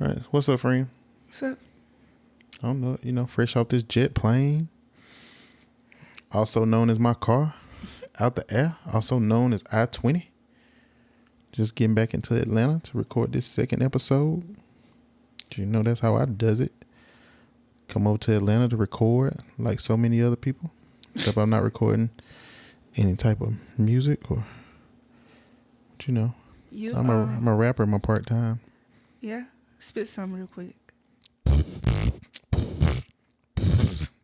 All right. What's up, friend? What's up? I don't know. Fresh off this jet plane, also known as my car, out the air, also known as I-20. Just getting back into Atlanta to record this second episode. That's how I does it. Come over to Atlanta to record like so many other people. Except I'm not recording any type of music or, I'm a rapper in my part time. Yeah, spit some real quick.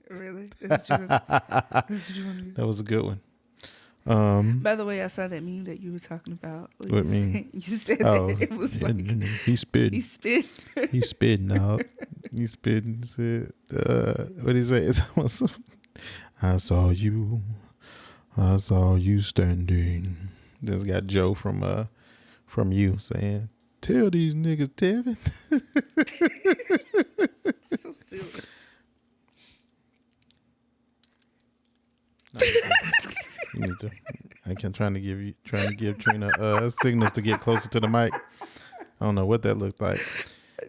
Really? That's what you want to do? That was a good one. By the way, I saw that meme that you were talking about. What meme? You said that it was like he spit. he spit. He spitting out. He spitting. Said, what he say? I saw you standing. This got Joe from you saying, "Tell these niggas, Tevin." So silly. You need to. I'm trying to give Trina signals to get closer to the mic. I don't know what that looked like.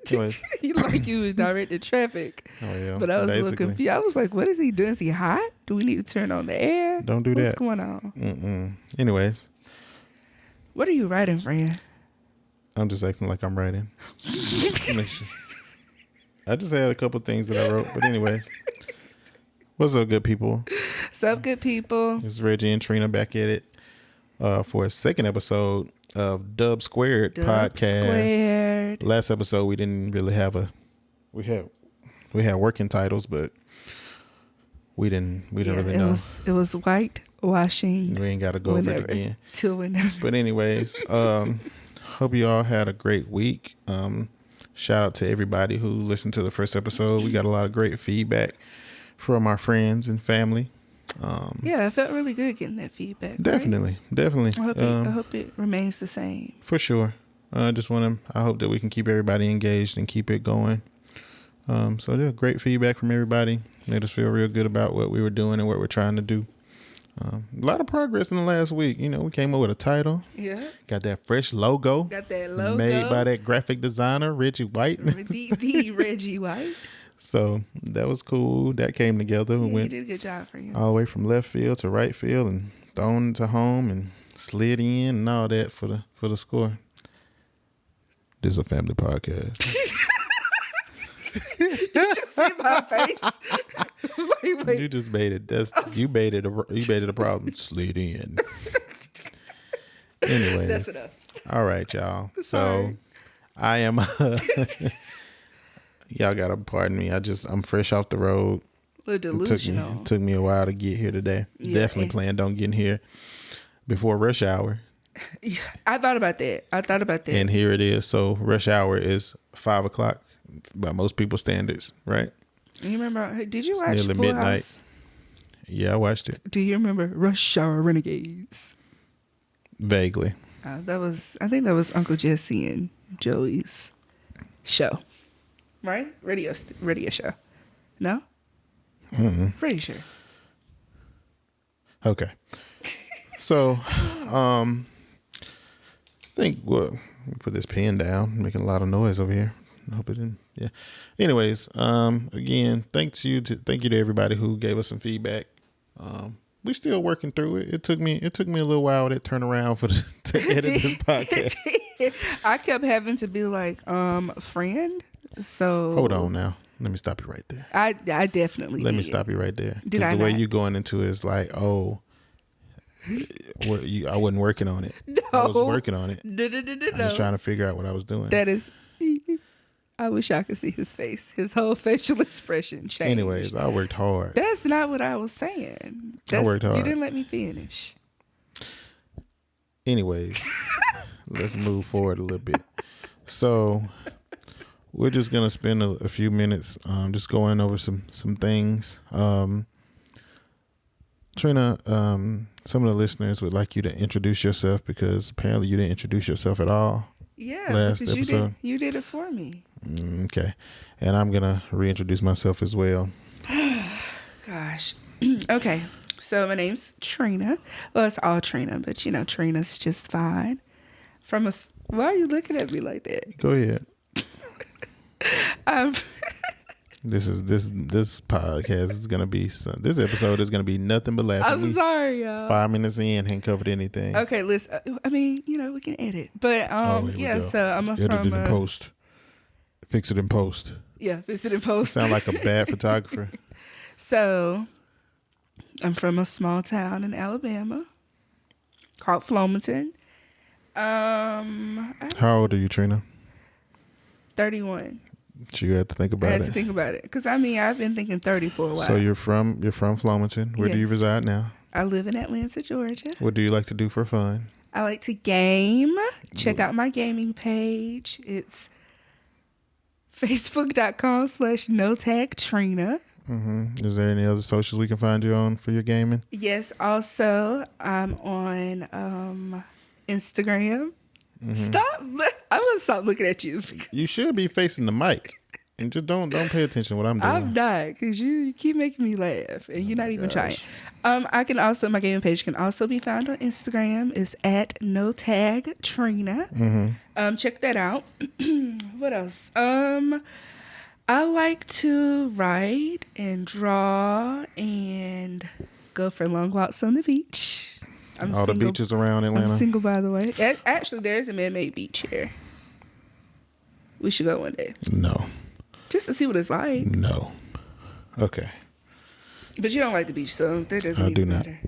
Anyways. You like you was directed traffic. Oh yeah. But I was a little confused. I was like, what is he doing? Is he hot? Do we need to turn on the air? Don't do that. What's going on? Anyways. What are you writing, friend? I'm just acting like I'm writing. I just had a couple things that I wrote, but anyways. What's up, good people? What's up, good people? It's Reggie and Trina back at it for a second episode of Dub Squared podcast. Squared. Last episode we didn't really have we had working titles, but we didn't really know. It was whitewashing. We ain't got to go over it again. Till whenever. But anyways, hope you all had a great week. Shout out to everybody who listened to the first episode. We got a lot of great feedback from our friends and family. Yeah, it felt really good getting that feedback. Definitely. I hope it remains the same. For sure. I hope that we can keep everybody engaged and keep it going. So yeah, great feedback from everybody. Made us feel real good about what we were doing and what we're trying to do. A lot of progress in the last week. We came up with a title. Yeah. Got that fresh logo. Got that logo. Made by that graphic designer, Reggie White. The Reggie White. So that was cool. That came together. We went, you did a good job for you. All the way from left field to right field and thrown into home and slid in and all that for the score. This is a family podcast. You just see my face. Wait. You just made it. You made it a problem. Slid in. Anyway, that's enough. All right, y'all. Sorry. So I am. Y'all gotta pardon me. I'm fresh off the road. A little delusional. It took me a while to get here today. Yeah, definitely planned on getting here before rush hour. Yeah, I thought about that. And here it is. So rush hour is 5:00 by most people's standards, right? You remember? Did you watch nearly Full midnight. House? Yeah, I watched it. Do you remember Rush Hour Renegades? Vaguely. I think that was Uncle Jesse and Joey's show. Right? Radio show. No? Mm-hmm. Pretty sure. Okay. So, I think let me put this pen down. Making a lot of noise over here. I hope it didn't. Yeah. Anyways, again, thank you to everybody who gave us some feedback. We're still working through it. It took me a little while to turn around to edit this podcast. I kept having to be like, friend. So hold on now. Let me stop you right there. I definitely Let me stop you right there. Did I the not? way you going into it is like, I wasn't working on it. No. I was working on it. No. I was trying to figure out what I was doing. That is, I wish I could see his face. His whole facial expression changed. Anyways, I worked hard. That's not what I was saying. I worked hard. You didn't let me finish. Anyways, let's move forward a little bit. So we're just going to spend a few minutes just going over some things. Trina, some of the listeners would like you to introduce yourself because apparently you didn't introduce yourself at all. Yeah, last because episode. you did it for me. Okay. And I'm going to reintroduce myself as well. Gosh. Okay. So my name's Trina. Well, it's Autrina, but Trina's just fine. Why are you looking at me like that? Go ahead. I'm This podcast is gonna be this episode is gonna be nothing but laughing. I'm sorry, y'all. 5 minutes in, ain't covered anything. Okay, listen. I mean, we can edit, but yeah. So I'm edit it in post. Fix it in post. Yeah, fix it in post. Sound like a bad photographer. So, I'm from a small town in Alabama called Flomaton. How old are you, Trina? 31. You had to think about it. I had to think about it because I've been thinking 30 for a while. So you're from Flomaton. Where do you reside now? I live in Atlanta, Georgia. What do you like to do for fun? I like to game. Check out my gaming page. It's facebook.com/notagtrina. Mm-hmm. Is there any other socials we can find you on for your gaming? Yes. Also, I'm on Instagram. Mm-hmm. Stop! I'm gonna stop looking at you. You should be facing the mic, and just don't pay attention to what I'm doing. I'm not, because you keep making me laugh, and you're not even trying. I can also, my gaming page can also be found on Instagram. It's at @notagtrina. Mm-hmm. Check that out. What else? I like to write and draw and go for long walks on the beach. I'm all single. The beaches around Atlanta. I'm single, by the way. Actually, there is a man-made beach here. We should go one day. No. Just to see what it's like. No. Okay. But you don't like the beach, so that doesn't even matter.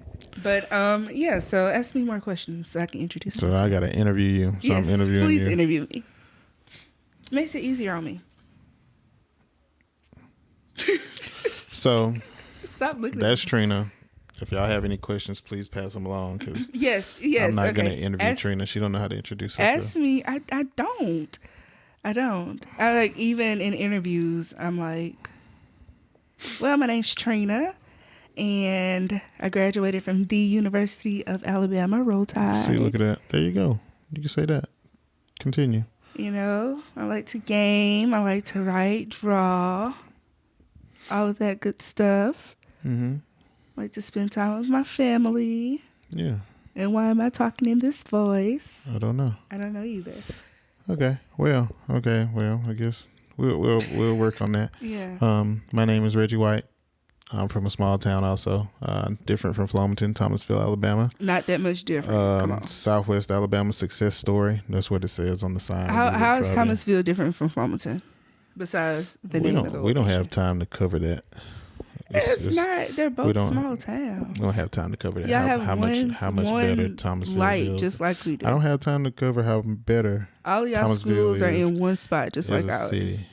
But yeah. So ask me more questions so I can introduce myself. So I gotta interview you. So yes, I'm interviewing please you. interview me. Makes it easier on me. So stop looking. That's Trina. If y'all have any questions, please pass them along. Cause yes. I'm not gonna interview Trina. She don't know how to introduce herself. Ask me. I don't. I like, even in interviews, I'm like, well, my name's Trina, and I graduated from the University of Alabama, Roll Tide. See, look at that. There you go. You can say that. Continue. I like to game. I like to write, draw, all of that good stuff. Mm-hmm. I like to spend time with my family. Yeah. And why am I talking in this voice? I don't know. I don't know either. Okay. Well, I guess we'll work on that. Yeah. My name is Reggie White. I'm from a small town also, different from Flomaton, Thomasville, Alabama. Not that much different. Come on. Southwest Alabama success story. That's what it says on the sign. How is Thomasville different from Flomaton? Besides the name of the we don't have time to cover that. It's not. They're both small towns. We don't have time to cover that. Y'all how much better Thomasville light, is. just like we do. I don't have time to cover how better. All y'all schools are in one spot, just like ours. City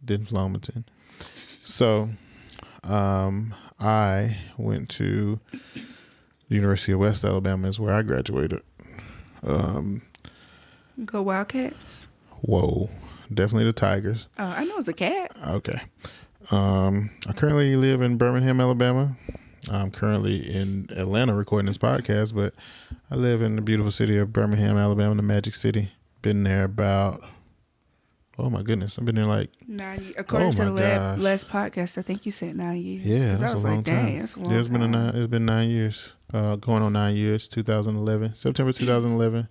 than Flomaton. So, I went to the University of West Alabama. Is where I graduated. Go Wildcats. Whoa, definitely the Tigers. Oh, I know it's a cat. Okay. I currently live in Birmingham, Alabama. I'm currently in Atlanta recording this podcast, but I live in the beautiful city of Birmingham, Alabama, the Magic City. Been there about, oh my goodness, I've been there like 9 years. According to the last podcast, I think you said 9 years. Yeah, that's a long time. Dang, that's a long time. It's been 9 years, going on 9 years. 2011, September 2011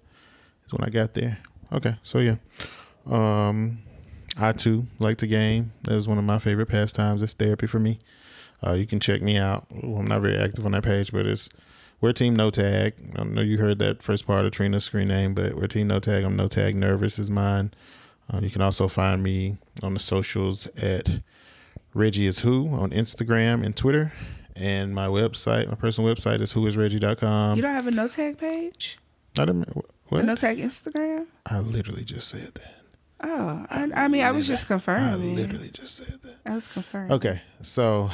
is when I got there. Okay, so yeah. I too like to game. That is one of my favorite pastimes. It's therapy for me. You can check me out. I'm not very active on that page, but we're Team No Tag. I know you heard that first part of Trina's screen name, but we're Team No Tag. I'm No Tag Nervous is mine. You can also find me on the socials at Reggie is Who on Instagram and Twitter. And my website, my personal website is whoisreggie.com. You don't have a No Tag page? I didn't. What? A No Tag Instagram? I literally just said that. Oh, I mean, I was just confirming. I literally just said that. I was confirming. Okay, so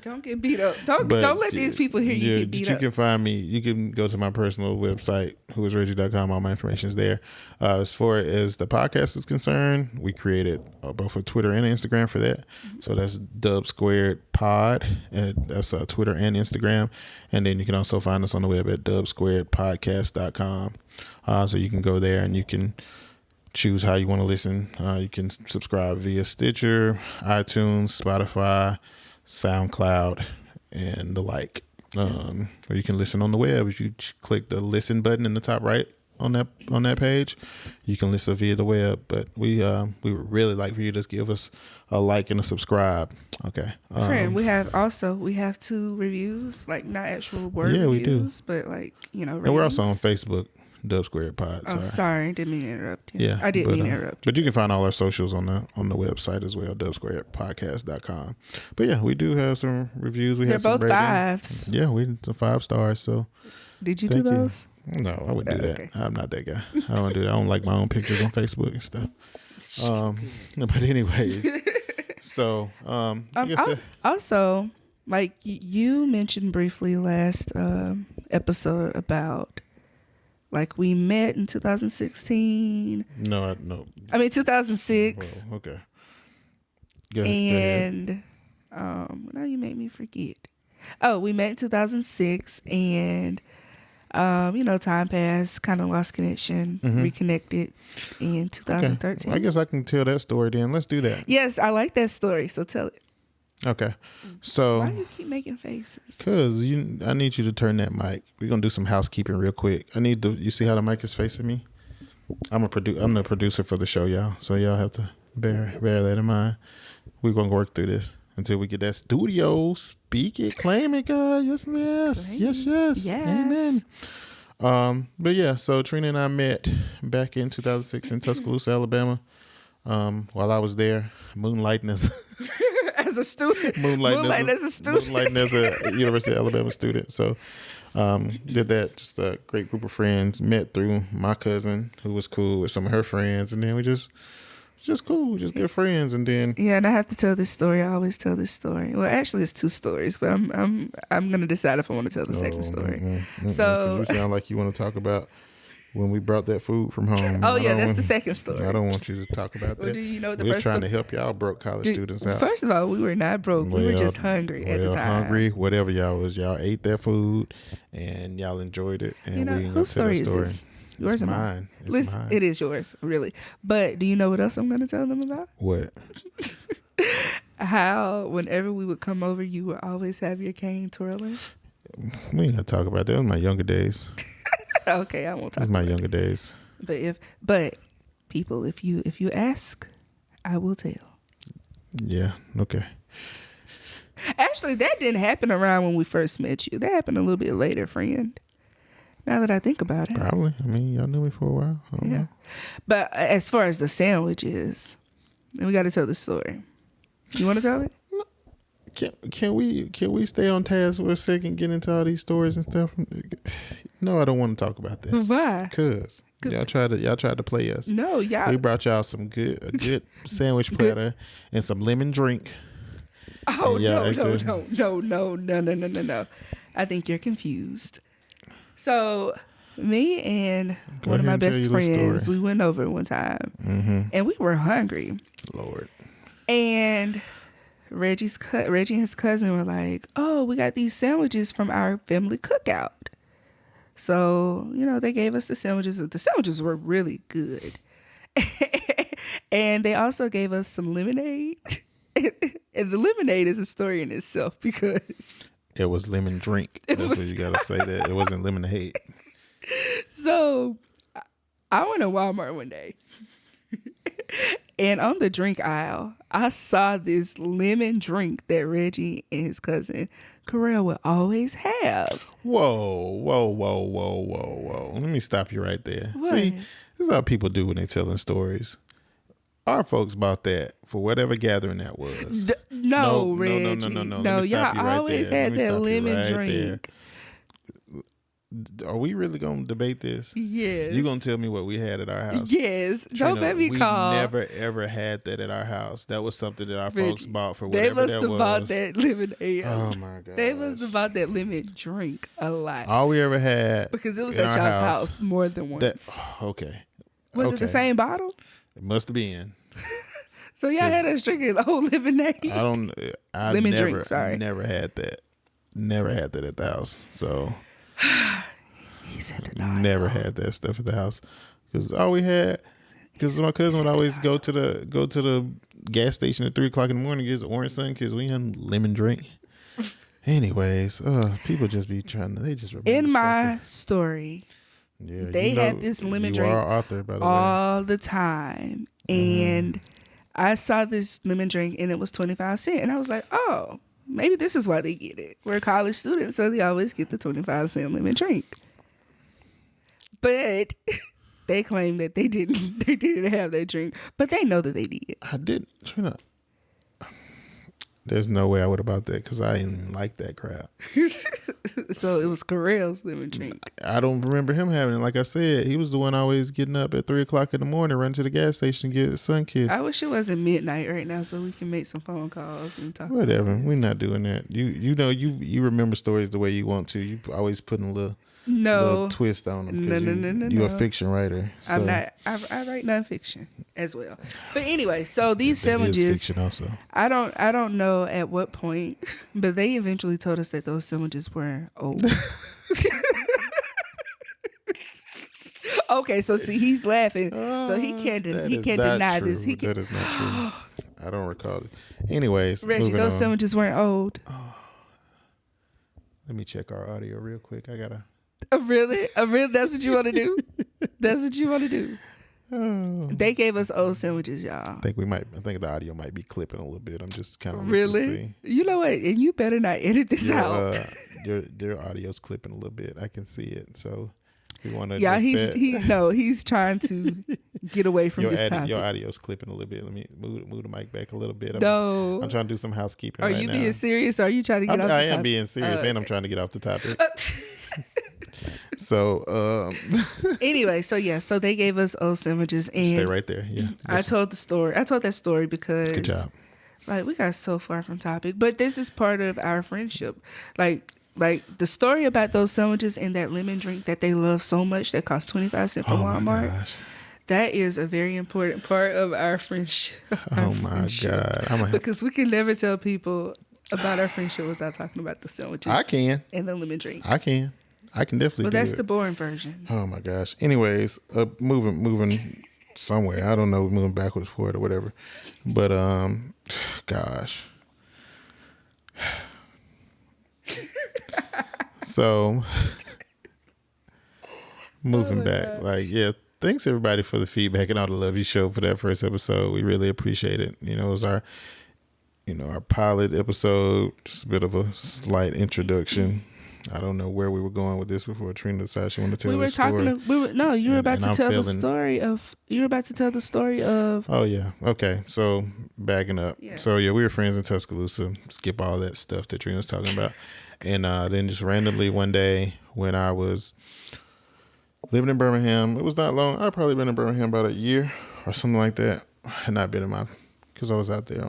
don't get beat up. Don't let these people hear you get beat up. You can find me. You can go to my personal website, whoisreggie.com. All my information is there. As far as the podcast is concerned, we created both a Twitter and Instagram for that. Mm-hmm. So that's Dub Squared Pod, and that's Twitter and Instagram. And then you can also find us on the web at dubsquaredpodcast.com. So you can go there and you can choose how you want to listen. You can subscribe via Stitcher, iTunes, Spotify, SoundCloud, and the like. Or you can listen on the web. If you click the listen button in the top right on that page. You can listen via the web, but we would really like for you to just give us a like and a subscribe. Okay. Friend, we have 2 reviews, like not actual word Yeah, we do. reviews, but like, and we're also on Facebook, Dub Squared Pod. Oh, sorry, didn't mean to interrupt you. Yeah, I didn't mean to interrupt you. But you can find all our socials on the website as well, dubsquaredpodcast.com. But yeah, we do have some reviews. They're both 5s. Yeah, we some 5 stars. So did you do those? No, I wouldn't do that. Okay. I'm not that guy. I don't do that. I don't like my own pictures on Facebook and stuff. But anyways, so also, like you mentioned briefly last episode about, like, we met in 2016. No. I mean 2006. Oh, okay. Go ahead. Now you made me forget. Oh, we met in 2006, and time passed, kind of lost connection, reconnected in 2013. Okay. Well, I guess I can tell that story then. Let's do that. Yes, I like that story, so tell it. Okay. So why do you keep making faces? Because I need you to turn that mic. We're going to do some housekeeping real quick. You see how the mic is facing me? I'm the producer for the show, y'all. So y'all have to bear that in mind. We're going to work through this until we get that studio. Speak it, claim it, God. Yes. Amen. But yeah, so Trina and I met back in 2006 in Tuscaloosa, Alabama. While I was there, moonlighting as a student. Moonlighting as a student. Moonlighting as a University of Alabama student. So did that. Just a great group of friends. Met through my cousin, who was cool with some of her friends, and then we just cool, just good friends. And then and I have to tell this story. I always tell this story. Well, actually, it's 2 stories, but I'm gonna decide if I want to tell the second story. So 'cause you sound like you want to talk about when we brought that food from home. Oh yeah, that's the second story. I don't want you to talk about that. Well, do you know the we're first trying to help y'all broke college students out. First of all, we were not broke. We were just hungry at the time. Hungry, whatever y'all was. Y'all ate that food and y'all enjoyed it. And we whose story is this? Yours or mine? Listen, it is yours, really. But do you know what else I'm going to tell them about? What? How whenever we would come over, you would always have your cane twirling. We ain't gonna talk about that. It was my younger days. Okay, I won't talk. It was my younger days. But people, if you ask, I will tell. Yeah. Okay. Actually, that didn't happen around when we first met you. That happened a little bit later, friend. Now that I think about it. Probably. I mean, y'all knew me for a while. I don't know. But as far as the sandwiches, we got to tell the story. You want to tell it? Can we stay on task for a second, get into all these stories and stuff? No, I don't want to talk about that. Why? Because y'all tried to play us. No, y'all. We brought y'all a good sandwich platter and some lemon drink. Oh no. I think you're confused. So me and one of my best friends, we went over one time, and we were hungry. Lord. And Reggie and his cousin were like, "Oh, we got these sandwiches from our family cookout." So they gave us the sandwiches. The sandwiches were really good, and they also gave us some lemonade. And the lemonade is a story in itself because it was lemon drink. That's what you gotta say. That it wasn't lemonade. So I went to Walmart one day, and on the drink aisle, I saw this lemon drink that Reggie and his cousin Carell would always have. Whoa. Let me stop you right there. What? See, this is how people do when they're telling stories. Our folks bought that for whatever gathering that was. No, Reggie. No, y'all always had that lemon drink. Are we really going to debate this? Yes. You going to tell me what we had at our house? Yes. Trina, don't let me call. We never, ever had that at our house. That was something that our folks bought for whatever that was. They must have bought that lemonade. Oh, my God. They must have bought that lemon drink a lot. All we ever had. Because it was at y'all's house more than once. Okay. Was it the same bottle? It must have been. So y'all had us drinking the whole lemonade? Lemon drink, sorry. Never had that. Never had that at the house. So... He said to not. Never had that stuff at the house because all we had. Because my cousin would always go to the gas station at 3:00 in the morning to get his orange sun because we had lemon drink. Anyways, people just be trying to. They just in my story. Yeah, They had this lemon drink are author, by the way. all the time. And I saw this lemon drink and it was 25 cents. And I was like, oh, maybe this is why they get it. We're college students, so they always get the 25-cent lemon drink. But they claim that they didn't have that drink, but they know that they did. I did. Trina, there's no way I would have bought that because I didn't like that crap. So it was Correll's lemon drink. I don't remember him having it. Like I said, he was the one always getting up at 3 o'clock in the morning, run to the gas station, get sun-kissed. I wish it wasn't midnight right now so we can make some phone calls and talk. Whatever. We're not doing that. You know, you remember stories the way you want to. You always putting a little twist on them. No. You're a fiction writer. So. I'm not. I write nonfiction as well. But anyway, so these It sandwiches. is fiction also. I don't know at what point, but they eventually told us that those sandwiches were old. Okay, so see, he's laughing, so he can't deny this. That is not true. I don't recall it. Anyways, Reggie, those sandwiches weren't old. Let me check our audio real quick. I gotta. Really? That's what you want to do? That's what you want to do? Oh. They gave us old sandwiches, y'all. I think the audio might be clipping a little bit. I'm just kind of really. You know what? And you better not edit this out. Your audio's clipping a little bit. I can see it. So we want to. Yeah, he's trying to get away from this topic. Your audio's clipping a little bit. Let me move the mic back a little bit. I'm trying to do some housekeeping. Are you being serious? Or are you trying to get off the topic? I am being serious, and I'm trying to get off the topic. So anyway, so they gave us old sandwiches, and stay right there. Yeah, I told that story because good job. Like, we got so far from topic, but this is part of our friendship. Like the story about those sandwiches and that lemon drink that they love so much that cost 25 cents from Walmart. My gosh. That is a very important part of our friendship. God! Because we can never tell people about our friendship without talking about the sandwiches. I can. And the lemon drink. I can definitely. Well, that's the boring version. Oh my gosh. Anyways, moving somewhere. I don't know, moving backwards, forward, or whatever. But gosh. So moving back, gosh. Thanks everybody for the feedback and all the love you showed for that first episode. We really appreciate it. You know, it was our pilot episode, just a bit of a slight introduction. I don't know where we were going with this before Trina decided she wanted to tell the story. You were about to tell the story of. Oh yeah. Okay. So backing up. Yeah. So yeah, we were friends in Tuscaloosa. Skip all that stuff that Trina was talking about. And then just randomly one day when I was living in Birmingham, it was not long. I'd probably been in Birmingham about a year or something like that. I had not been because I was out there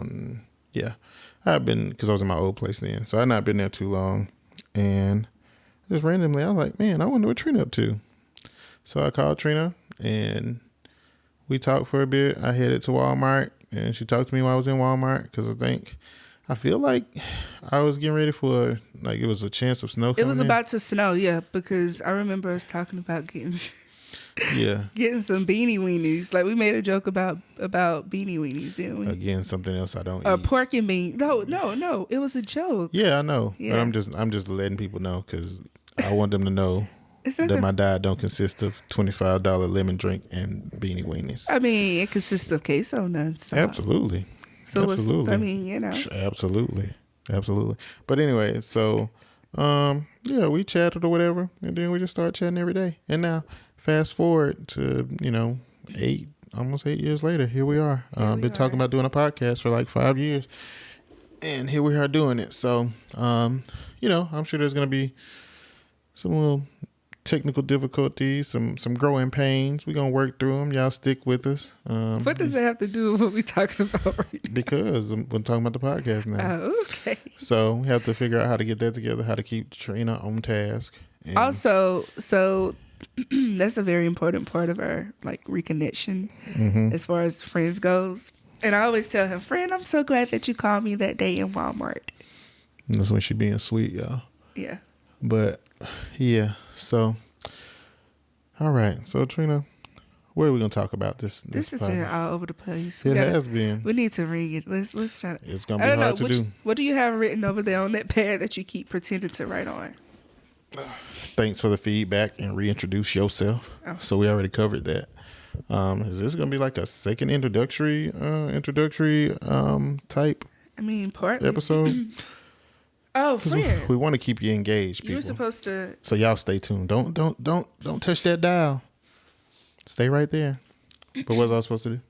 because I was in my old place then. So I had not been there too long. And just randomly, I was like, man, I wonder what Trina up to. So I called Trina and we talked for a bit. I headed to Walmart and she talked to me while I was in Walmart because I feel like I was getting ready for, it was a chance of snow coming in. It was about to snow, yeah, because I remember us talking about getting some beanie weenies. Like, we made a joke about beanie weenies, didn't we? Again, something else I don't eat. Pork and beans. No, it was a joke. Yeah, I know. Yeah. But I'm just letting people know because I want them to know that my diet don't consist of $25 lemon drink and beanie weenies. I mean, it consists of queso nuts. Absolutely. So absolutely. Absolutely. But anyway, so we chatted or whatever, and then we just started chatting every day. And now, fast forward to almost 8 years later, here we are. Been talking about doing a podcast for 5 years, and here we are doing it. So, I'm sure there's gonna be some little technical difficulties, some growing pains. We're gonna work through them. Y'all stick with us. What does that have to do with what we're talking about right now? Because we're talking about the podcast now. Oh, okay. So we have to figure out how to get that together, how to keep Trina on task. And also, so that's a very important part of our reconnection as far as friends goes. And I always tell him, friend, I'm so glad that you called me that day in Walmart. And that's when she being sweet, y'all. Yeah. But yeah, so all right. So Trina, what are we gonna talk about this has been all over the place. It has been. We need to read it. Let's try to. It's gonna be hard to do. What do you have written over there on that pad that you keep pretending to write on? Thanks for the feedback and reintroduce yourself. Oh. So we already covered that. Is this gonna be like a second introductory type I mean, partly. episode? Oh, friend. We want to keep you engaged, people. You were supposed to. So y'all stay tuned. Don't touch that dial. Stay right there. But what was I supposed to do?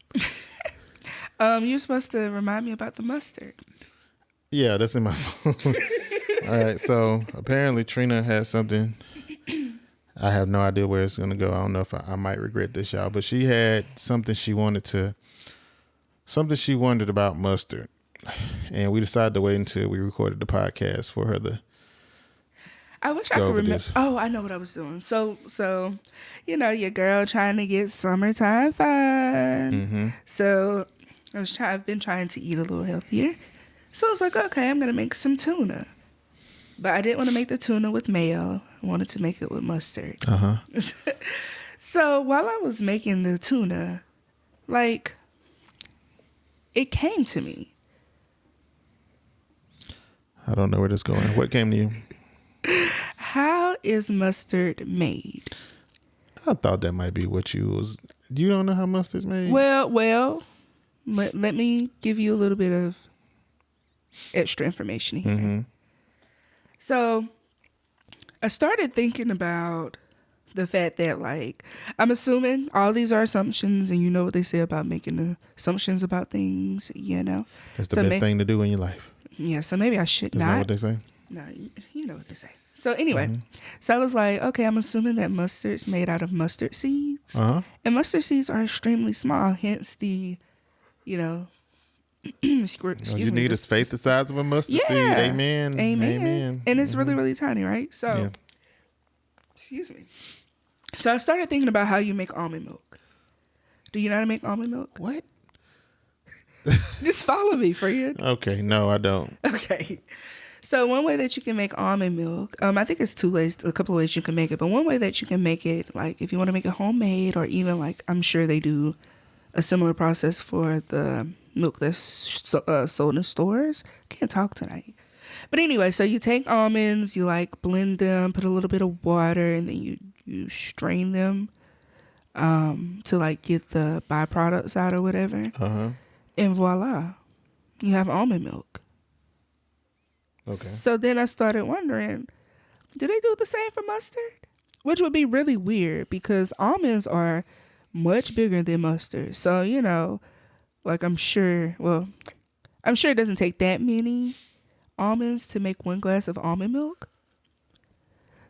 You're supposed to remind me about the mustard. Yeah, that's in my phone. All right. So apparently Trina has something. I have no idea where it's gonna go. I don't know if I might regret this, y'all. But she had something she wondered about mustard, and we decided to wait until we recorded the podcast for her to. I wish I could remember. Oh, I know what I was doing. So, your girl trying to get summertime fun. Mm-hmm. So, I've been trying to eat a little healthier. So I was like, okay, I'm gonna make some tuna, but I didn't want to make the tuna with mayo. I wanted to make it with mustard. So while I was making the tuna, like, it came to me. I don't know where this is going. What came to you? How is mustard made? I thought that might be what you was. You don't know how mustard's made? Well, let me give you a little bit of extra information here. Mm-hmm. So I started thinking about the fact that, like, I'm assuming all these are assumptions, and you know what they say about making assumptions about things, That's the best thing to do in your life. Yeah, so maybe I should Isn't not. that what they say? No, you know what they say. So anyway, So I was like, okay, I'm assuming that mustard's made out of mustard seeds. And mustard seeds are extremely small, hence the, excuse you me, need is faith the size of a mustard seed. Amen. And it's really, really tiny, right? So, excuse me. So I started thinking about how you make almond milk. Do you know how to make almond milk? What? Just follow me, friend. Okay, no, I don't. Okay. So one way that you can make almond milk, I think it's a couple of ways you can make it, but one way that you can make it, like if you want to make it homemade, or even like I'm sure they do a similar process for the milk that's sold in stores. Can't talk tonight. But anyway, so you take almonds, you like blend them, put a little bit of water, and then you strain them to like get the byproducts out or whatever. And voila, you have almond milk. Okay. So then I started wondering, do they do the same for mustard? Which would be really weird because almonds are much bigger than mustard. So, like I'm sure it doesn't take that many almonds to make 1 glass of almond milk.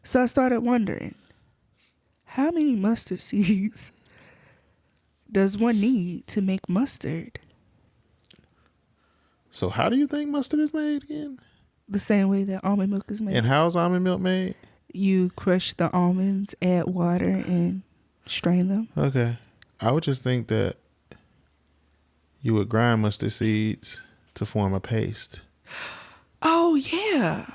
So I started wondering, how many mustard seeds does one need to make mustard? So how do you think mustard is made again? The same way that almond milk is made. And how is almond milk made? You crush the almonds, add water, and strain them. Okay. I would just think that you would grind mustard seeds to form a paste. Oh, yeah.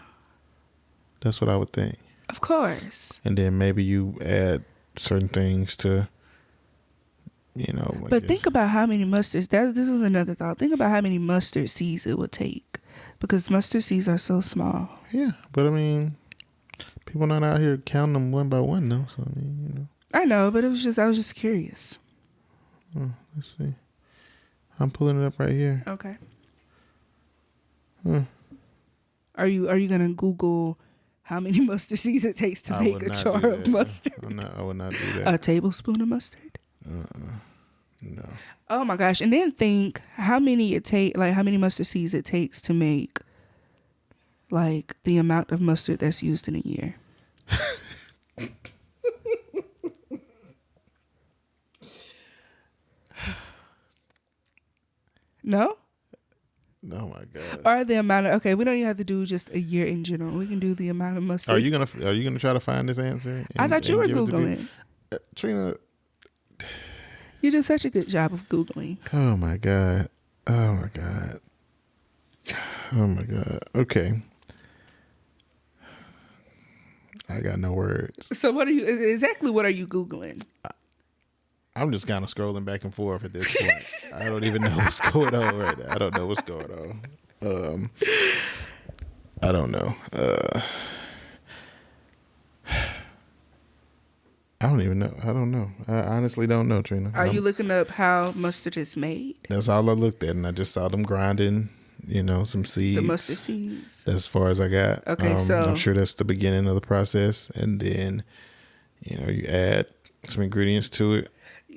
That's what I would think. Of course. And then maybe you add certain things to, But think about how many mustards. This is another thought. Think about how many mustard seeds it would take. Because mustard seeds are so small. Yeah, but I mean, people not out here counting them one by one, though. So I mean, I know, but I was just curious. Oh, let's see. I'm pulling it up right here. Okay. Are you gonna Google how many mustard seeds it takes to make a jar of mustard? I would not do that. A tablespoon of mustard? No. Oh my gosh! And then think how many mustard seeds it takes to make, like, the amount of mustard that's used in a year. No? Oh my god. Or the amount of we don't even have to do just a year in general. We can do the amount of mustard. Are you gonna try to find this answer? I thought you were Googling. Trina. You do such a good job of Googling. Oh my god. Oh my god. Oh my god. Okay. I got no words. So what are you Googling? I'm just kind of scrolling back and forth at this point. I don't even know what's going on right now. I don't know what's going on. I don't know. I don't even know. I don't know. I honestly don't know, Trina. Are you looking up how mustard is made? That's all I looked at, and I just saw them grinding, some seeds. The mustard seeds. That's as far as I got. Okay, so I'm sure that's the beginning of the process, and then, you add some ingredients to it.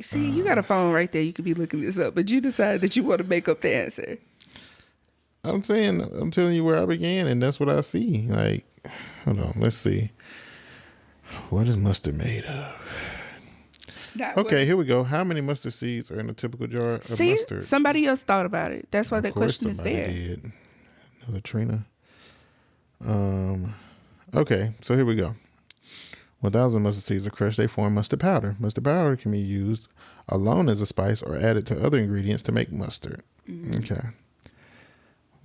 See, you got a phone right there. You could be looking this up, but you decided that you want to make up the answer. I'm telling you where I began, and that's what I see. Like, hold on, let's see. What is mustard made of? Okay, here we go. How many mustard seeds are in a typical jar of mustard? Somebody else thought about it. That's why that question is there. Did. Another Trina. Okay, so here we go. 1,000 mustard seeds are crushed. They form mustard powder. Mustard powder can be used alone as a spice or added to other ingredients to make mustard. Mm-hmm. Okay.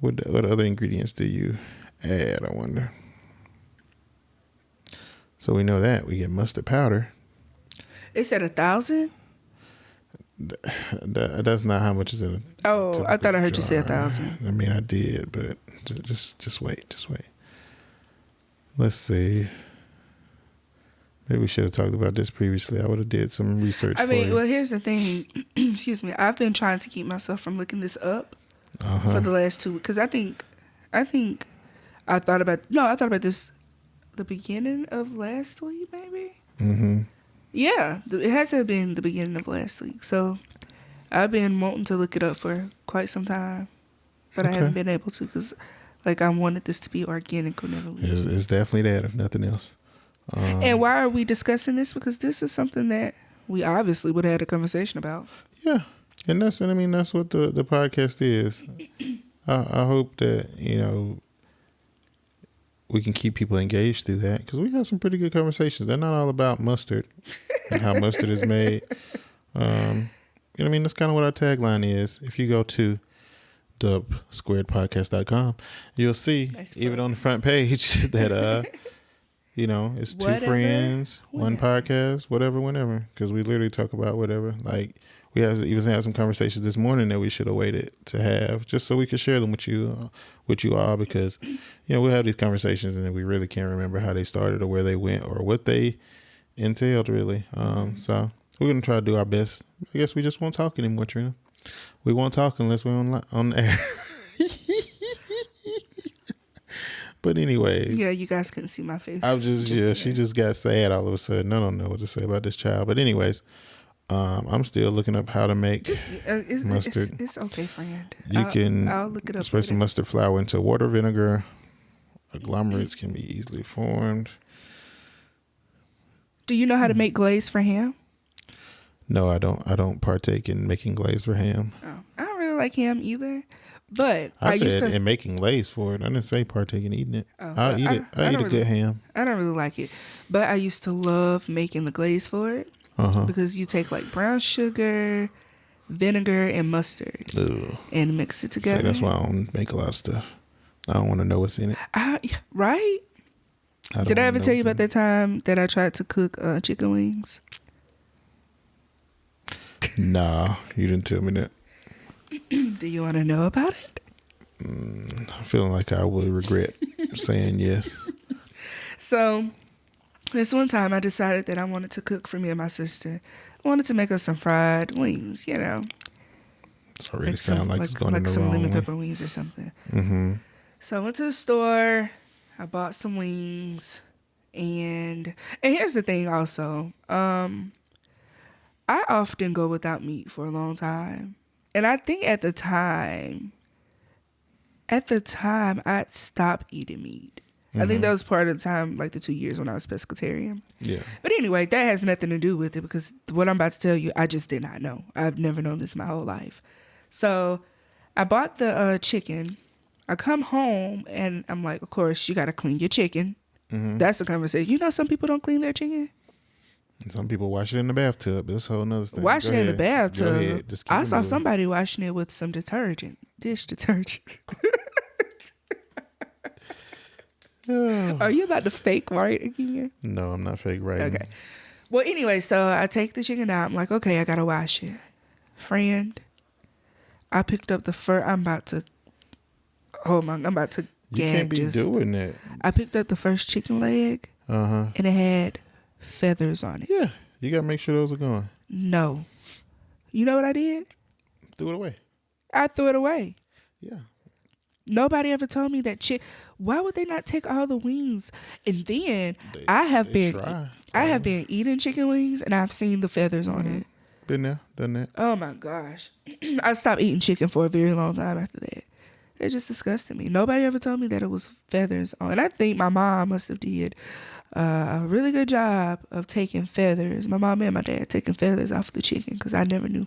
What other ingredients do you add, I wonder? So we know that. We get mustard powder. It said 1,000? That's not how much is in it. Oh, I thought I heard you say 1,000. I mean, I did, but just wait. Let's see. Maybe we should have talked about this previously. I would have did some research. Well, here's the thing. Excuse me. I've been trying to keep myself from looking this up for the last 2 weeks because I think I thought about this the beginning of last week, maybe. Mm-hmm. Yeah, it had to have been the beginning of last week. So I've been wanting to look it up for quite some time, but I haven't been able to because, I wanted this to be organic whenever we. It's definitely that, if nothing else. And why are we discussing this? Because this is something that we obviously would have had a conversation about. Yeah, and that's what the podcast is. I hope that we can keep people engaged through that because we have some pretty good conversations. They're not all about mustard and how mustard is made. That's kind of what our tagline is. If you go to dubsquaredpodcast.com, you'll see even on the front page that it's two friends, one podcast, whatever, whenever. Because we literally talk about whatever. Like we even had some conversations this morning that we should have waited to have just so we could share them with you all. Because we'll have these conversations and then we really can't remember how they started or where they went or what they entailed really. So we're gonna try to do our best. I guess we just won't talk anymore, Trina. We won't talk unless we're on air. But anyways. Yeah, you guys couldn't see my face. She just got sad all of a sudden. I don't know what to say about this child. But anyways, I'm still looking up how to make mustard. It's okay, friend. I'll look it up. Spread some mustard flour into water, vinegar. Agglomerates can be easily formed. Do you know how to make glaze for ham? No, I don't. I don't partake in making glaze for ham. Oh, I don't really like ham either. But I said in making glaze for it. I didn't say partake in eating it. I'll eat it. I eat a good ham. I don't really like it. But I used to love making the glaze for it. Because you take brown sugar, vinegar, and mustard. Ugh. And mix it together. See, that's why I don't make a lot of stuff. I don't want to know what's in it. Right? Did I ever tell you about that time that I tried to cook chicken wings? Nah, you didn't tell me that. Do you want to know about it? I'm feeling like I would regret saying yes. So, this one time I decided that I wanted to cook for me and my sister. I wanted to make us some fried wings, It already sounds like it's going in the some wrong lemon way. pepper wings or something. Mm-hmm. So I went to the store. I bought some wings. And here's the thing also. I often go without meat for a long time. And I think at the time, I'd stopped eating meat. Mm-hmm. I think that was part of the time, the 2 years when I was pescatarian. Yeah. But anyway, that has nothing to do with it because what I'm about to tell you, I just did not know. I've never known this my whole life. So I bought the chicken. I come home and I'm like, of course, you got to clean your chicken. Mm-hmm. That's the conversation. Some people don't clean their chicken. Some people wash it in the bathtub. That's a whole nother thing. Wash it in the bathtub. I saw somebody washing it with some detergent, dish detergent. Are you about to fake right again? No, I'm not fake writing. Okay. Well, anyway, so I take the chicken out. I'm like, okay, I gotta wash it. Friend, I picked up the first. I'm about to You can't be doing that. I picked up the first chicken leg. And it had feathers on it. Yeah, You gotta make sure those are gone. No. You know what I did? Threw it away. I threw it away. Yeah. Nobody ever told me that why would they not take all the wings? And then I have been eating chicken wings and I've seen the feathers on it. Been there, done that. Oh my gosh. I stopped eating chicken for a very long time after that. It just disgusted me. Nobody ever told me that it was feathers on. And I think my mom must have did a really good job of taking feathers. My mom and my dad taking feathers off the chicken because I never knew.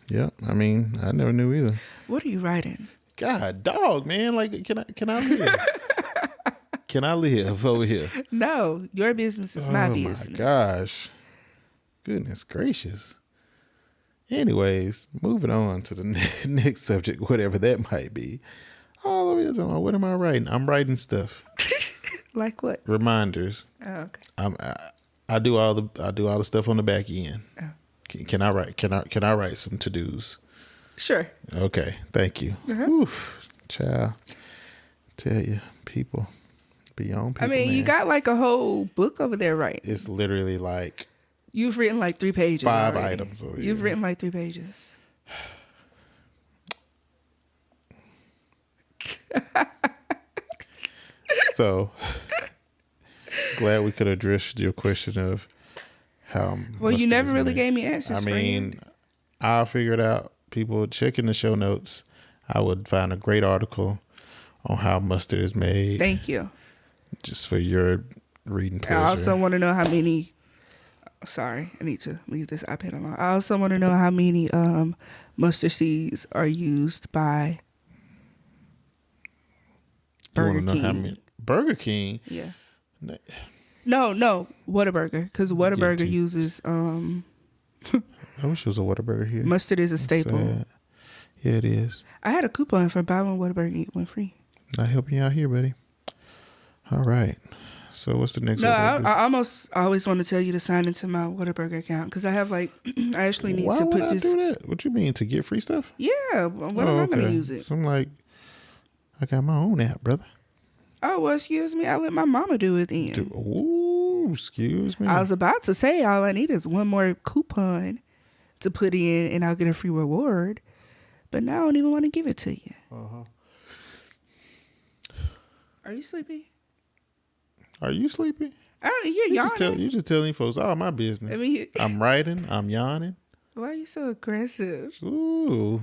Yeah, I mean, I never knew either. What are you writing? God, dog, man. Like, can I live? Can I live over here? No, your business is my business. Oh my gosh. Goodness gracious. Anyways, moving on to the next subject, whatever that might be. Oh, what am I writing? I'm writing stuff. Like what? Reminders. Oh, okay. I do all the stuff on the back end. Oh. Can I write some to-dos? Sure. Okay, thank you. Oof, child, tell you, people beyond people. I mean, man. you got like a whole book over there, right? It's literally like you've written like 3 pages. 5 already. items. You've written like 3 pages. So glad we could address your question of how. Well, you never really gave me answers. I mean, I'll figure it out. People check in the show notes. I would find a great article on how mustard is made. Thank you. Just for your reading pleasure. I also want to know how many. Sorry, I need to leave this iPad alone. I also want to know how many mustard seeds are used by Burger King. How many? Burger King? Yeah. No, Whataburger, because Whataburger uses I wish it was a Whataburger here. Mustard is a staple. Sad. Yeah, it is. I had a coupon for buy one Whataburger, eat one free. Not helping you out here, buddy. All right. So what's the next? No, I almost always want to tell you to sign into my Whataburger account because I have I actually need to put this. Why would I do that? What you mean, to get free stuff? Yeah. What am I going to use it? So I'm like, I got my own app, brother. Oh, well, excuse me. I let my mama do it then. Ooh, excuse me. I was about to say all I need is one more coupon to put in and I'll get a free reward. But now I don't even want to give it to you. Uh-huh. Are you sleepy? Are you sleepy? You're yawning. You just telling folks all my business. I mean, I'm writing. I'm yawning. Why are you so aggressive? Ooh.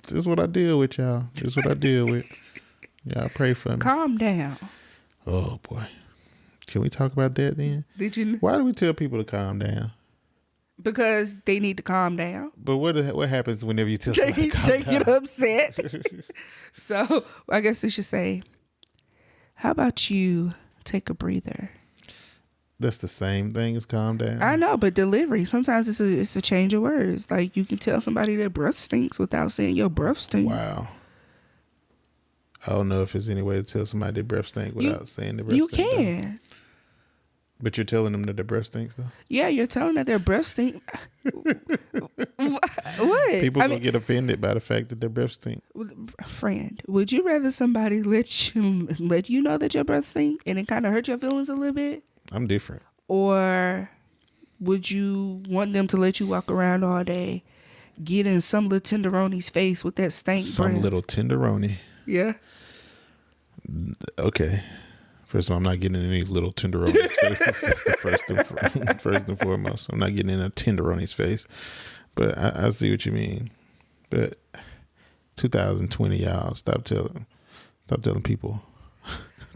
This is what I deal with, y'all. This is what I deal with. Y'all pray for me. Calm down. Oh, boy. Can we talk about that then? Did you? Why do we tell people to calm down? Because they need to calm down. But what happens whenever you tell somebody to calm down? They get upset. So I guess we should say, how about you take a breather? That's the same thing as calm down. I know, but delivery, sometimes it's a change of words. Like you can tell somebody their breath stinks without saying your breath stinks. Wow. I don't know if there's any way to tell somebody their breath stinks without saying their breath stinks. You can. But you're telling them that their breath stinks, though? Yeah, you're telling that their breath stinks. What? People will get offended by the fact that their breath stinks. Friend, would you rather somebody let you know that your breath stinks and it kind of hurt your feelings a little bit? I'm different. Or would you want them to let you walk around all day, get in some little tenderoni's face with that stank breath? Some little tenderoni. Yeah. Okay. First of all, I'm not getting in any little tenderoni's face. That's the first and foremost. I'm not getting in a tenderoni's face. But I see what you mean. But 2020, y'all, stop telling people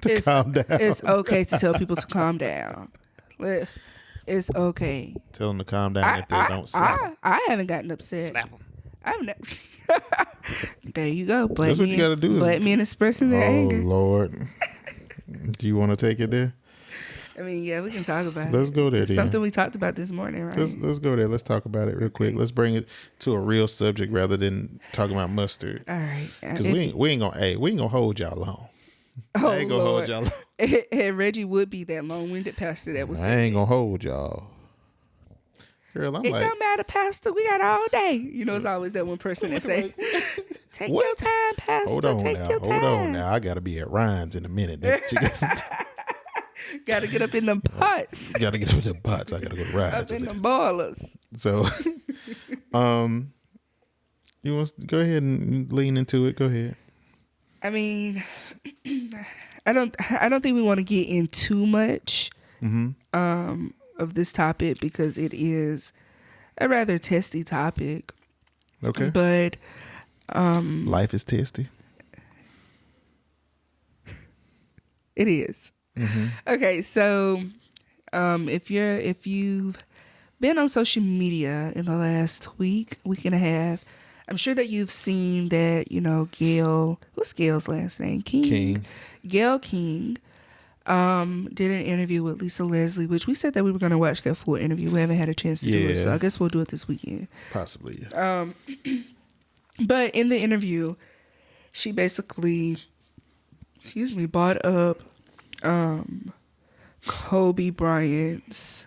to calm down. It's okay to tell people to calm down. It's okay. Tell them to calm down if they don't slap them. I haven't gotten upset. Slap them. I've never. There you go. That's what you got to do. Blame me in expressing their anger. Oh, Lord. Do you want to take it there? I mean, yeah, we can talk about it. Let's go there. It's something we talked about this morning, right? Let's go there. Let's talk about it real quick. Let's bring it to a real subject rather than talking about mustard. All right. Because we ain't gonna hold y'all long. Oh, I ain't gonna hold y'all long. And Reggie would be that long-winded pastor that was. I ain't gonna hold y'all. Girl, it don't matter, Pastor. We got all day. You know, it's always that one person that say, "Take your time, Pastor. Hold on Take now. your time." Hold on now. I gotta be at Ryan's in a minute. Gotta get up in them pots. Gotta get up in the pots. I gotta go ride. Up in them boilers. So, you want to go ahead and lean into it? Go ahead. I mean, I don't think we want to get in too much of this topic because it is a rather testy topic. Okay. But life is testy. It is. Mm-hmm. Okay, so if you've been on social media in the last week and a half, I'm sure that you've seen that, Gayle, what's Gayle's last name? King. Gayle King did an interview with Lisa Leslie, which we said that we were going to watch that full interview. We haven't had a chance to do it, so I guess we'll do it this weekend. Possibly, yeah. But in the interview, she basically, brought up Kobe Bryant's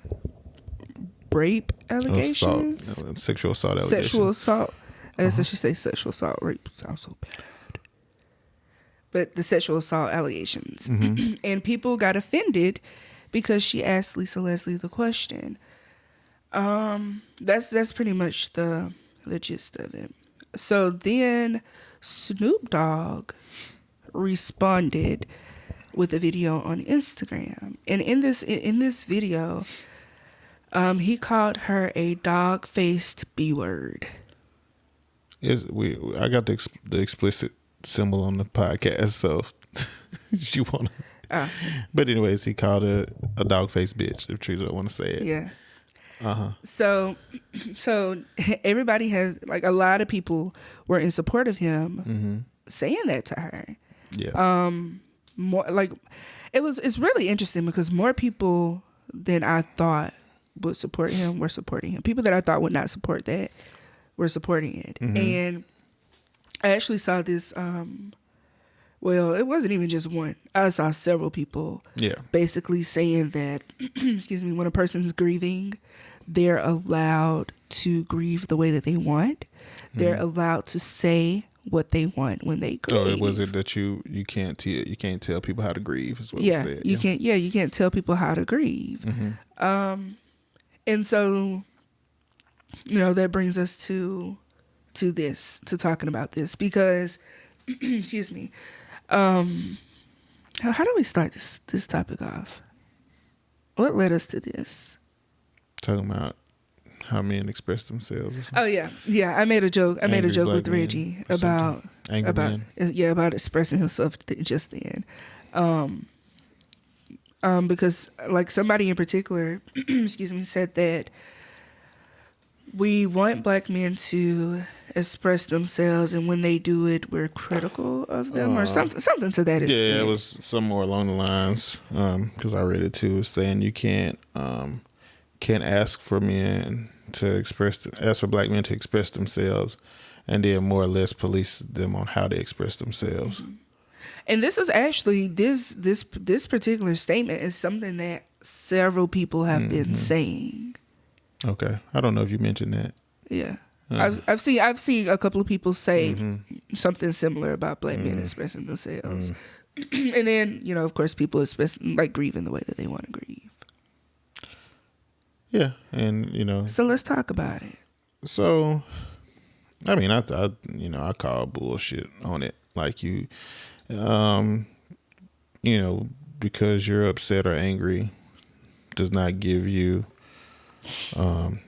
rape allegations. Sexual assault allegations. Sexual assault. I guess I should say sexual assault. Rape sounds so bad. But the sexual assault allegations. Mm-hmm. And people got offended because she asked Lisa Leslie the question. That's pretty much the gist of it. So then Snoop Dogg responded with a video on Instagram. And in this video, he called her a dog-faced B-word. I got the explicit symbol on the podcast, so if you want to. But anyways, he called her a dog-faced bitch, if Trina don't want to say it. Yeah. So everybody has, like, a lot of people were in support of him saying that to her. Yeah. More like it's really interesting because more people than I thought would support him were supporting him. People that I thought would not support that were supporting it. Mm-hmm. And I actually saw this well, it wasn't even just one. I saw several people basically saying that when a person's grieving, they're allowed to grieve the way that they want. They're allowed to say what they want when they grieve. Oh, was it that you can't tell people how to grieve? Is what we said. You can't tell people how to grieve. Mm-hmm. And so, that brings us to talking about this because, excuse me, how do we start this topic off? What led us to this? Talking about how men express themselves. Oh yeah. I made a joke. With Reggie about expressing himself just then, because like somebody in particular, said that we want black men to express themselves, and when they do it, we're critical of them, or something to that extent. Yeah, it was some more along the lines, because I read it too. It's saying you can't ask for men to ask for black men to express themselves, and then more or less police them on how they express themselves. Mm-hmm. And this is actually this particular statement is something that several people have been saying. Okay, I don't know if you mentioned that. Yeah, I've seen a couple of people say something similar about black men expressing themselves, and then of course people express like grieving the way that they want to grieve. Yeah, and So let's talk about it. So, I mean, I call bullshit on it. Like because you're upset or angry does not give you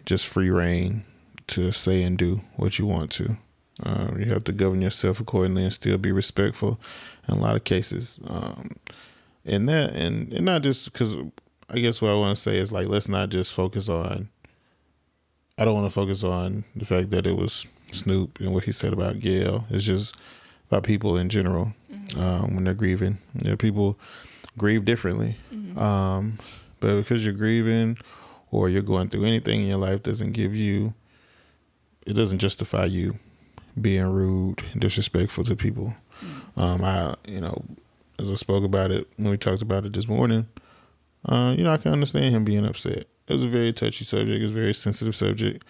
just free reign to say and do what you want to. You have to govern yourself accordingly and still be respectful in a lot of cases. And not just because I guess what I want to say is like, let's not just focus on, I don't want to focus on the fact that it was Snoop and what he said about Gayle. It's just about people in general when they're grieving. People grieve differently. Mm-hmm. But because you're grieving or you're going through anything in your life it doesn't justify you being rude and disrespectful to people. As I spoke about it when we talked about it this morning, I can understand him being upset. It was a very touchy subject. It was a very sensitive subject.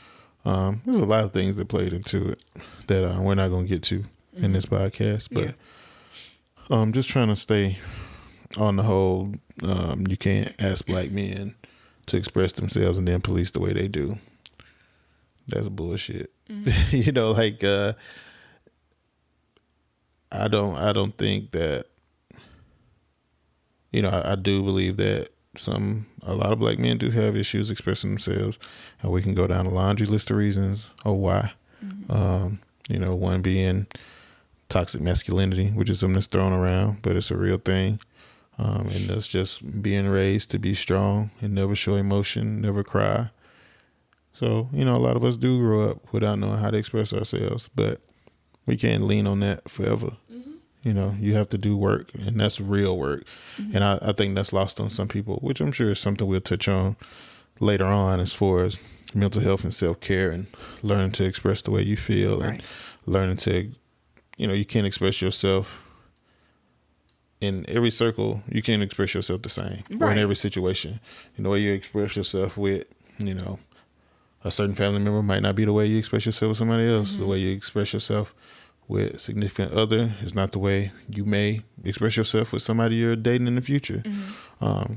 There's a lot of things that played into it that we're not going to get to in this podcast. But just trying to stay on the whole, you can't ask black men to express themselves and then police the way they do. That's bullshit. You know, like I don't think that, you know, I do believe that a lot of black men do have issues expressing themselves, and we can go down a laundry list of reasons of why. You know, one being toxic masculinity, which is something that's thrown around, but it's a real thing. And that's just being raised to be strong and never show emotion, never cry. So, you know, a lot of us do grow up without knowing how to express ourselves, but we can't lean on that forever. You know, you have to do work, and that's real work. And I think that's lost on some people, which I'm sure is something we'll touch on later on as far as mental health and self-care and learning to express the way you feel and learning to, you know, you can't express yourself in every circle. You can't express yourself the same or in every situation. You know, the way you express yourself with, you know, a certain family member might not be the way you express yourself with somebody else. The way you express yourself with a significant other is not the way you may express yourself with somebody you're dating in the future.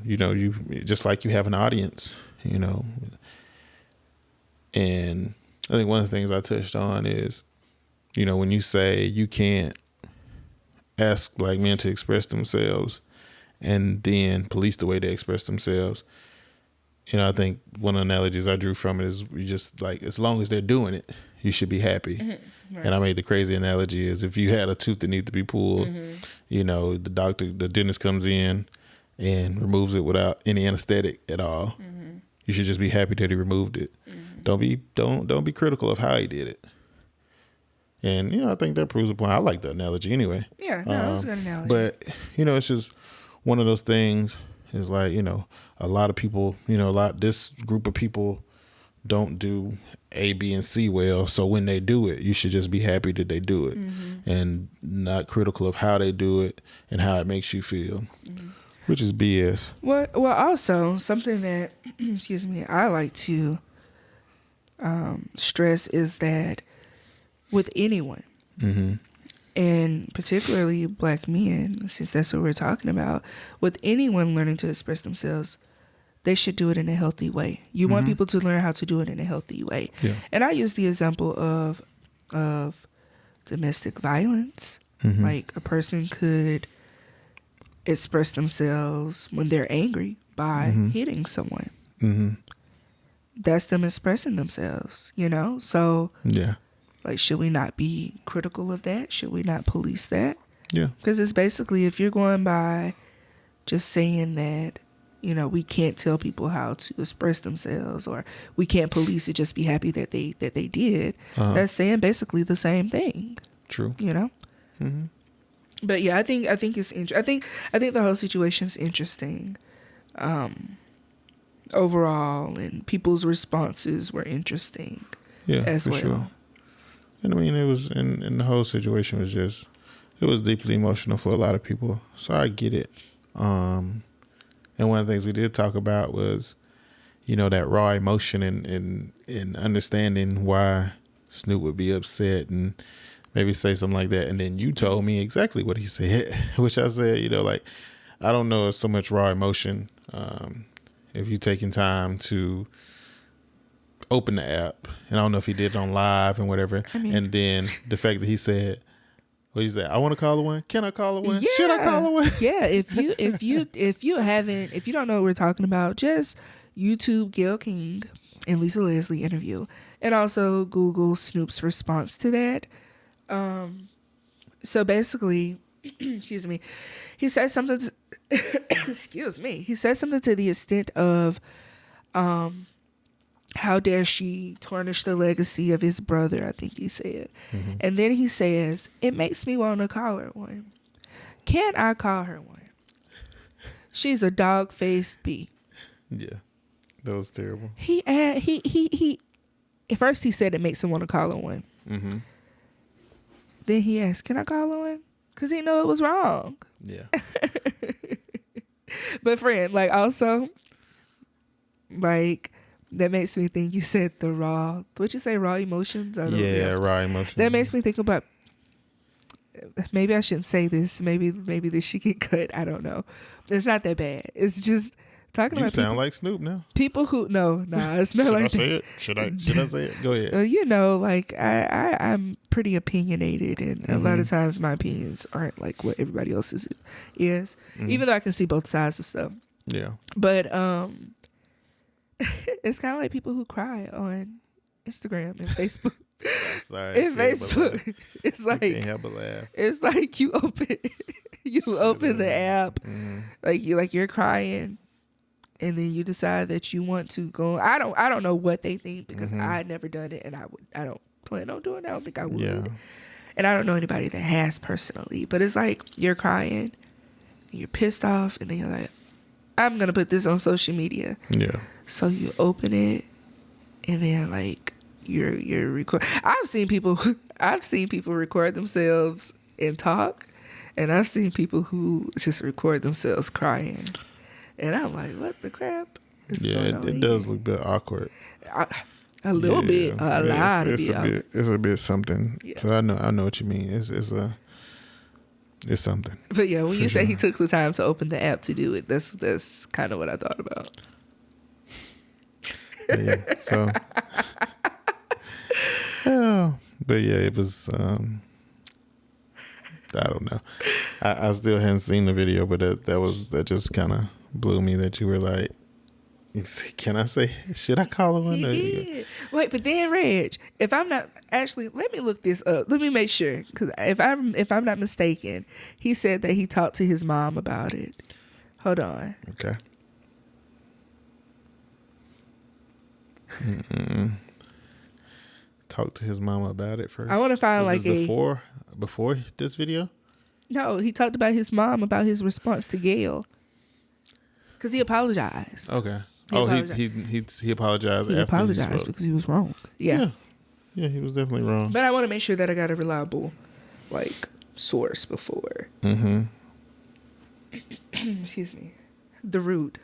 You know, you just like you have an audience, you know. And I think one of the things I touched on is, you know, when you say you can't ask black men to express themselves and then police the way they express themselves, you know, I think one of the analogies I drew from it is you just like, as long as they're doing it, you should be happy. And I made the crazy analogy is if you had a tooth that needs to be pulled, you know, the dentist comes in and removes it without any anesthetic at all. You should just be happy that he removed it. Don't be critical of how he did it. And, you know, I think that proves the point. I like the analogy anyway. Yeah, no, it was a good analogy. But, you know, it's just one of those things is like, you know, a lot of people, you know, this group of people don't do A, B, and C well. So when they do it, you should just be happy that they do it and not critical of how they do it and how it makes you feel, which is BS. Well, also something that, excuse me, I like to stress is that with anyone, and particularly black men, since that's what we're talking about, with anyone learning to express themselves, they should do it in a healthy way. You want people to learn how to do it in a healthy way. Yeah. And I use the example of domestic violence. Like a person could express themselves when they're angry by hitting someone. That's them expressing themselves, you know? So, like, should we not be critical of that? Should we not police that? Yeah. Because it's basically, if you're going by just saying that, you know, we can't tell people how to express themselves, or we can't police it, just be happy that they did. That's saying basically the same thing. True. You know. But yeah, I think it's interesting. I think the whole situation's interesting. Overall, and people's responses were interesting. Yeah, as for well. Sure. And I mean, it was, and the whole situation was just, it was deeply emotional for a lot of people. So I get it. And one of the things we did talk about was, you know, that raw emotion and understanding why Snoop would be upset and maybe say something like that. And then you told me exactly what he said, which I said, you know, like, I don't know so much raw emotion. If you're taking time to open the app, and I don't know if he did it on live and whatever. I mean, and then the fact that he said, what he said, I want to call her one. Can I call her one? Yeah. Should I call her one? Yeah. If you don't know what we're talking about, just YouTube Gayle King and Lisa Leslie interview, and also Google Snoop's response to that. So basically, excuse me, he said something to, excuse me, he said something to the extent of, how dare she tarnish the legacy of his brother, I think he said. And then he says, it makes me want to call her one. Can I call her one? She's a dog-faced bee. Yeah, that was terrible. He at first he said it makes him want to call her one. Then he asked, can I call her one? Because he knew it was wrong. Yeah. But friend, like, also, like, that makes me think, you said the raw, what'd you say, raw emotions? Or raw emotions. That makes me think about, maybe I shouldn't say this. Maybe this should get cut. I don't know. It's not that bad. It's just talking You about sound people, like Snoop now. people who it's not Should like I say it? Should I say it? Go ahead. like I'm pretty opinionated, and a lot of times my opinions aren't like what everybody else's is, even though I can see both sides of stuff. Yeah. But it's kind of like people who cry on Instagram and Facebook. Sorry. In Facebook, it's like can't help but laugh. it's like you open the app, like you're crying, and then you decide that you want to go. I don't know what they think, because I never done it, and I don't plan on doing it. I don't think I would. Yeah. And I don't know anybody that has personally, but it's like you're crying, and you're pissed off, and then you're like, I'm gonna put this on social media. Yeah. So you open it, and then like you're record. I've seen people record themselves and talk, and I've seen people who just record themselves crying, and I'm like, what the crap is going on? It does look a bit awkward. A little bit, a lot of it. It's a bit something. Yeah. So I know what you mean. It's something. But yeah, when you say sure. he took the time to open the app to do it, that's kind of what I thought about. Yeah. So. But yeah, it was. I don't know. I still hadn't seen the video, but that just kind of blew me that you were like, can I say? Should I call him? He did. Wait, but then Reg, if I'm not actually, let me look this up. Let me make sure, because if I'm not mistaken, he said that he talked to his mom about it. Hold on. Okay. Talk to his mama about it first. I want to find This is before this video. No, he talked about his mom, about his response to Gayle, because he apologized. Okay. He apologized. He apologized. He after apologized he spoke. because he was wrong. Yeah. Yeah, he was definitely wrong. But I want to make sure that I got a reliable, like, source before. Excuse me. The Root.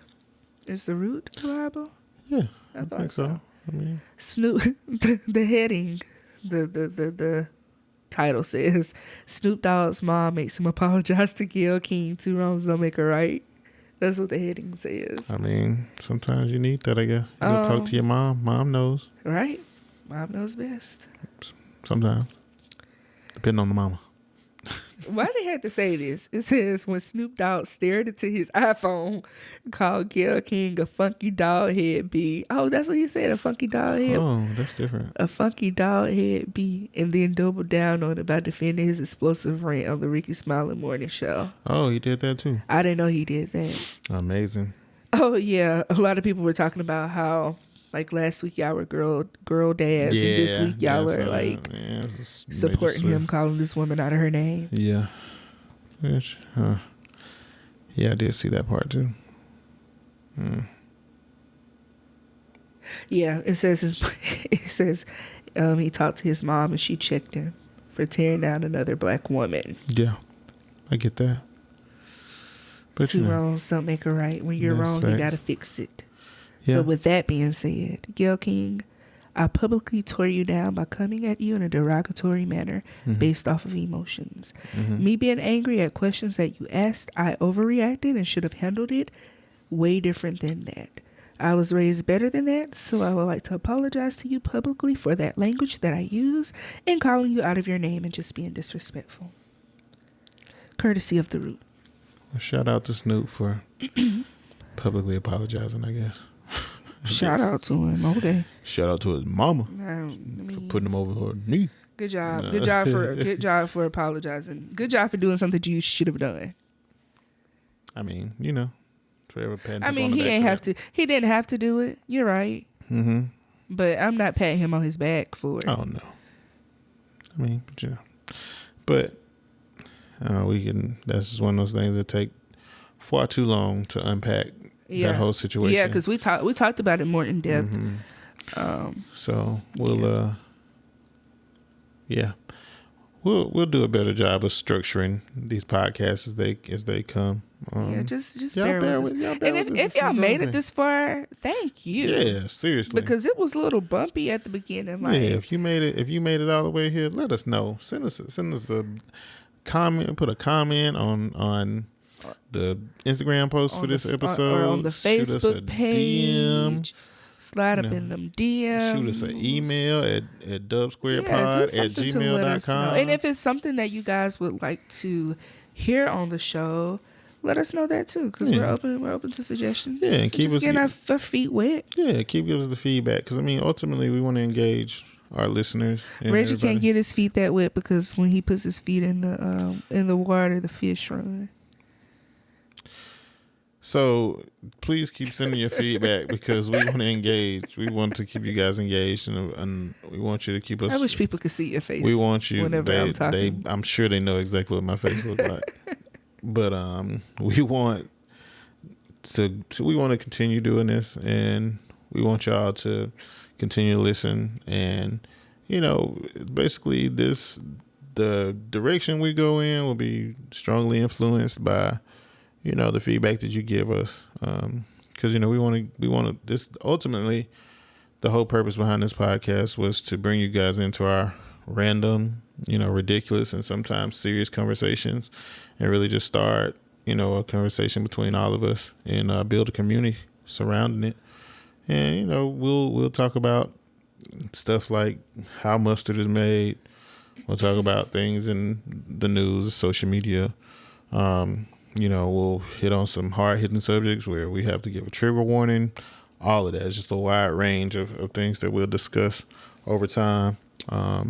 Is The Root reliable? Yeah, I thought think so. I mean, Snoop. The heading. The title says Snoop Dogg's mom makes him apologize to Gayle King. 2 wrongs don't make a right. That's what the heading says. I mean, sometimes you need that, I guess. You go talk to your mom. Mom knows. Right? Mom knows best. Sometimes. Depending on the mama. Why they had to say this? It says when Snoop Dogg stared into his iPhone, called Gayle King a funky dog head B. Oh, that's what he said, a funky dog head. Oh, that's different. A funky dog head B, and then doubled down on it by defending his explosive rant on the Ricky Smiley Morning Show. Oh, he did that too. I didn't know he did that. Amazing. Oh yeah, a lot of people were talking about how, like, last week y'all were girl dads, and this week y'all were like supporting him, calling this woman out of her name. Yeah. Yeah, I did see that part too. Yeah, it says he talked to his mom and she checked him for tearing down another black woman. Yeah, I get that. But 2 wrongs don't make a right. When you're wrong, facts. you gotta fix it. Yeah. So with that being said, Gayle King, I publicly tore you down by coming at you in a derogatory manner based off of emotions. Me being angry at questions that you asked, I overreacted and should have handled it way different than that. I was raised better than that, so I would like to apologize to you publicly for that language that I use and calling you out of your name and just being disrespectful. Courtesy of The Root. Well, shout out to Snoop for publicly apologizing, I guess. Shout out to him. Okay. Shout out to his mama For putting him over her knee. Good job. Good job for apologizing. Good job for doing something you should have done. I mean, forever patting. I mean, he ain't have to. He didn't have to do it. You're right. But I'm not patting him on his back for it. Oh no. I mean, but we can. That's just one of those things that take far too long to unpack. That whole situation. Yeah, because we talked about it more in depth. So we'll we'll do a better job of structuring these podcasts as they come. Just bear with us. And if y'all made it this far, thank you. Yeah, seriously. Because it was a little bumpy at the beginning. Like, if you made it all the way here, let us know. Send us a put a comment on the Instagram post for this episode, or on the Facebook DM, page. Slide up in them DMs. Shoot us an email at dubsquaredpod at gmail.com. And if it's something that you guys would like to hear on the show, let us know that too, because we're open to suggestions. Yeah, and keep getting our feet wet. Yeah, keep giving us the feedback, because I mean, ultimately, we want to engage our listeners. Reggie can't get his feet that wet because when he puts his feet in the water, the fish run. So please keep sending your feedback, because we want to engage. We want to keep you guys engaged, and we want you to keep us. I wish people could see your face. We want you. Whenever I'm talking. I'm sure they know exactly what my face looks like. But we want to continue doing this, and we want y'all to continue to listen. And basically, the direction we go in will be strongly influenced by the feedback that you give us, because we want to. This ultimately, the whole purpose behind this podcast was to bring you guys into our random, ridiculous and sometimes serious conversations, and really just start, a conversation between all of us, and build a community surrounding it. And we'll talk about stuff like how mustard is made. We'll talk about things in the news, social media. We'll hit on some hard-hitting subjects where we have to give a trigger warning. All of that is just a wide range of things that we'll discuss over time. I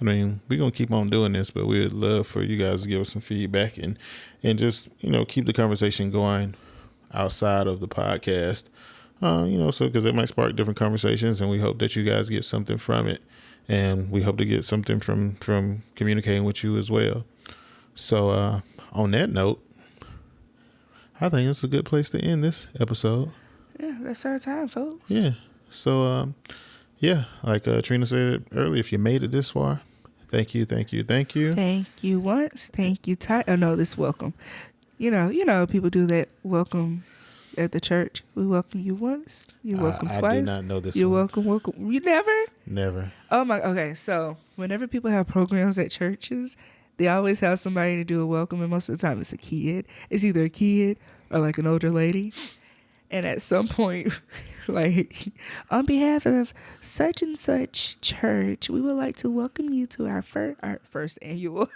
mean, we're going to keep on doing this, but we'd love for you guys to give us some feedback and just, keep the conversation going outside of the podcast. So because it might spark different conversations, and we hope that you guys get something from it. And we hope to get something from communicating with you as well. So on that note, I think it's a good place to end this episode. Yeah, that's our time, folks. Yeah. So, like Trina said earlier, if you made it this far, thank you. Thank you once. Thank you. Oh, no, this welcome. People do that welcome at the church. We welcome you once. You welcome twice. I do not know this. You're welcome. You never? Never. Oh, my. Okay, so whenever people have programs at churches, they always have somebody to do a welcome, and most of the time it's a kid. It's either a kid or like an older lady. And at some point, like, on behalf of such and such church, we would like to welcome you to our first annual.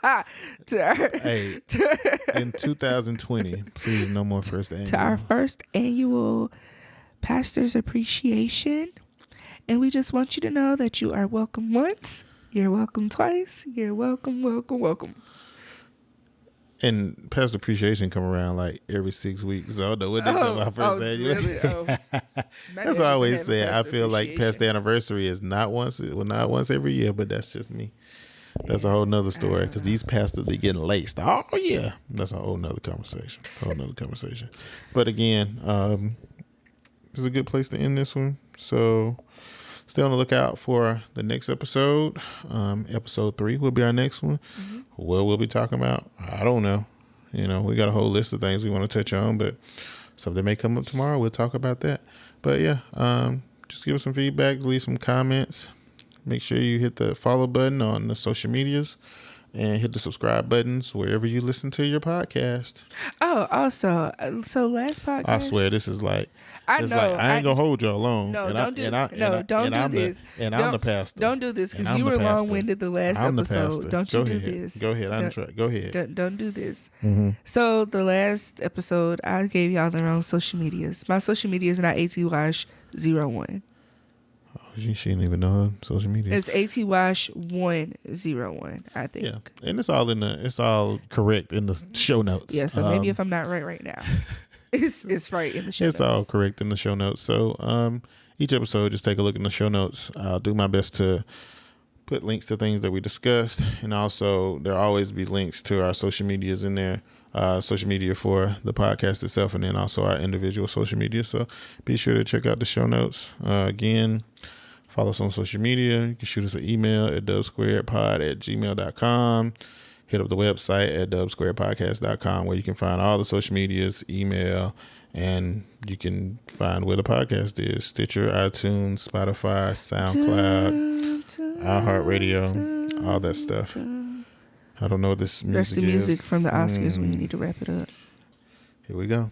In 2020, please, no more first annual. To our first annual Pastor's Appreciation. And we just want you to know that you are welcome once. You're welcome twice. You're welcome. And Pastor Appreciation come around like every 6 weeks. So I don't know what they talk about first annual. Really? That's what I always say. I feel like Pastor Anniversary is not once every year, but that's just me. That's a whole nother story, because these pastors be getting laced. Oh yeah, that's a whole nother conversation. But again, this is a good place to end this one. So stay on the lookout for the next episode. Episode 3 will be our next one. Mm-hmm. What we'll be talking about, I don't know. We got a whole list of things we want to touch on, but something may come up tomorrow. We'll talk about that. But yeah, just give us some feedback, leave some comments. Make sure you hit the follow button on the social medias, and hit the subscribe buttons wherever you listen to your podcast. Oh, also, so last podcast, I swear this is like, I ain't gonna hold y'all long. No, don't do this. And I'm the pastor. Don't do this, because you were long-winded the last episode. Don't you do this? Go ahead. Go ahead. Don't do this. Mm-hmm. So the last episode, I gave y'all their own social medias. My social media is not ATWash01. She didn't even know her social media. It's ATWash101, I think. Yeah, and it's all correct in the show notes. Yeah, so maybe if I'm not right now, it's right in the show notes. It's all correct in the show notes. So each episode, just take a look in the show notes. I'll do my best to put links to things that we discussed, and also there'll always be links to our social medias in there. Social media for the podcast itself, and then also our individual social media. So be sure to check out the show notes. Again, follow us on social media. You can shoot us an email at dubsquaredpod@gmail.com. Hit up the website at dubsquaredpodcast.com, where you can find all the social medias, email, and you can find where the podcast is: Stitcher, iTunes, Spotify, SoundCloud, iHeartRadio, all that stuff. I don't know what this music That's the music is. from the Oscars when you need to wrap it up. Here we go.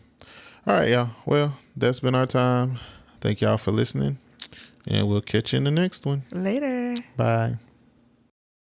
All right, y'all. Well, that's been our time. Thank y'all for listening. And we'll catch you in the next one. Later. Bye.